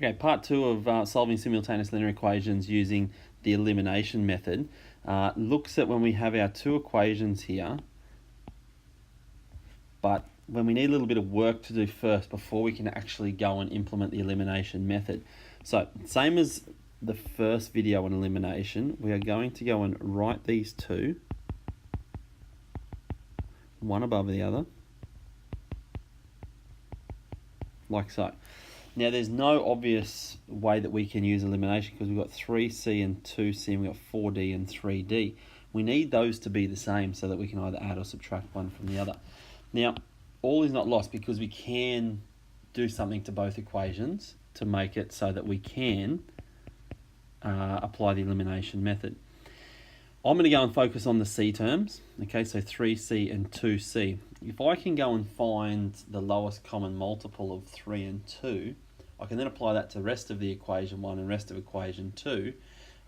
Okay, part two of solving simultaneous linear equations using the elimination method looks at when we have our two equations here, but when we need a little bit of work to do first before we can actually go and implement the elimination method. So, same as the first video on elimination, we are going to go and write these two, one above the other, like so. Now there's no obvious way that we can use elimination because we've got 3c and 2c and we've got 4d and 3d. We need those to be the same so that we can either add or subtract one from the other. Now, all is not lost because we can do something to both equations to make it so that we can apply the elimination method. I'm going to go and focus on the c terms, okay, so 3c and 2c. If I can go and find the lowest common multiple of 3 and 2, I can then apply that to the rest of the equation 1 and rest of equation 2,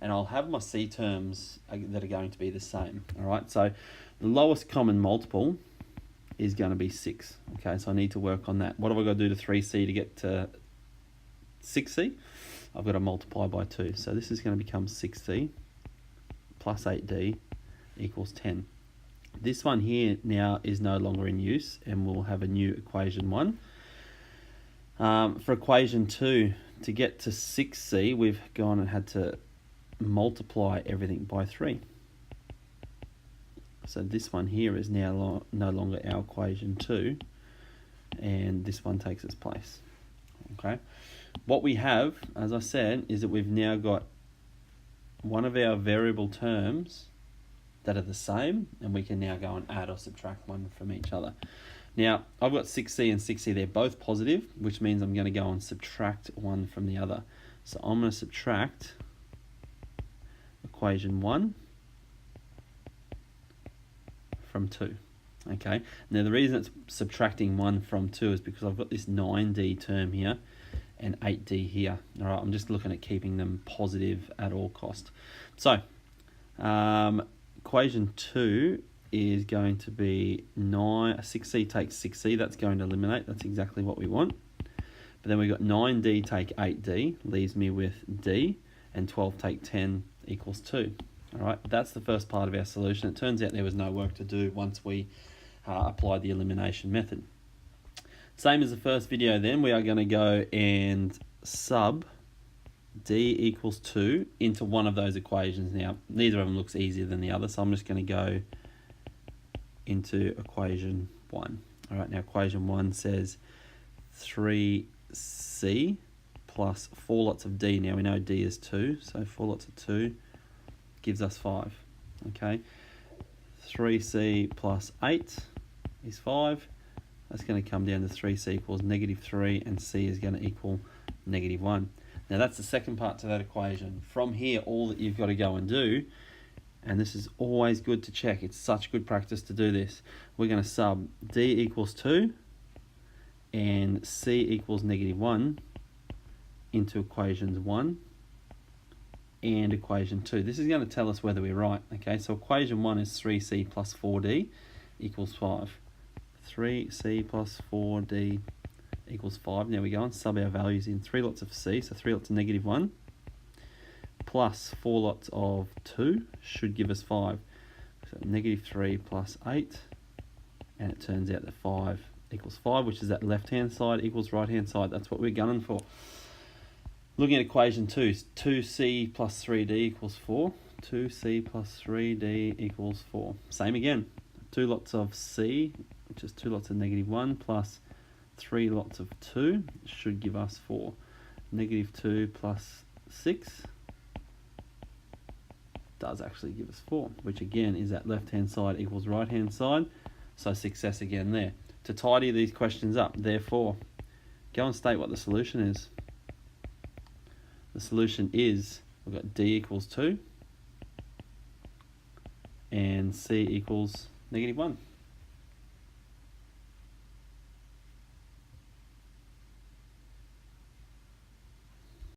and I'll have my c terms that are going to be the same, all right? So the lowest common multiple is going to be 6, okay, so I need to work on that. What have I got to do to 3c to get to 6c? I've got to multiply by 2, so this is going to become 6c plus 8d equals 10. This one here now is no longer in use and we'll have a new equation 1. For equation 2, to get to 6c, we've gone and had to multiply everything by 3. So this one here is now no longer our equation 2, and this one takes its place. Okay. What we have, as I said, is that we've now got one of our variable terms that are the same, and we can now go and add or subtract one from each other. Now, I've got 6c and 6c, they're both positive, which means I'm going to go and subtract one from the other. So I'm going to subtract equation 1 from 2. Okay, now the reason it's subtracting 1 from 2 is because I've got this 9d term here and 8d here. All right, I'm just looking at keeping them positive at all cost. So, equation 2 is going to be 6c takes 6c, that's going to eliminate, that's exactly what we want. But then we've got 9d take 8d, leaves me with d, and 12 take 10 equals 2. All right, that's the first part of our solution. It turns out there was no work to do once we applied the elimination method. Same as the first video then, we are going to go and sub d equals 2 into one of those equations. Now, neither of them looks easier than the other, so I'm just going to go into equation 1. All right, now equation 1 says 3c plus 4 lots of d. Now we know d is 2, so 4 lots of 2 gives us 5. Okay, 3c plus 8 is 5. That's going to come down to 3c equals -3, and c is going to equal -1. Now that's the second part to that equation. From here, all that you've got to go and do, and this is always good to check, it's such good practice to do this, we're going to sub d equals 2 and c equals -1 into equations 1 and equation 2. This is going to tell us whether we're right. Okay, so equation 1 is 3c plus 4d equals 5. 3c plus 4d equals 5. Now we go and sub our values in. 3 lots of c, so 3 lots of -1, plus 4 lots of 2 should give us 5. So -3 plus 8, and it turns out that 5 equals 5, which is that left-hand side equals right-hand side. That's what we're gunning for. Looking at equation 2, 2c plus 3d equals 4. 2c plus 3d equals 4. Same again. 2 lots of c, which is 2 lots of -1, plus 3 lots of 2 should give us 4. -2 plus 6 does actually give us 4, which again is that left-hand side equals right-hand side. So success again there. To tidy these questions up, therefore, go and state what the solution is. The solution is, we've got d equals 2 and c equals -1.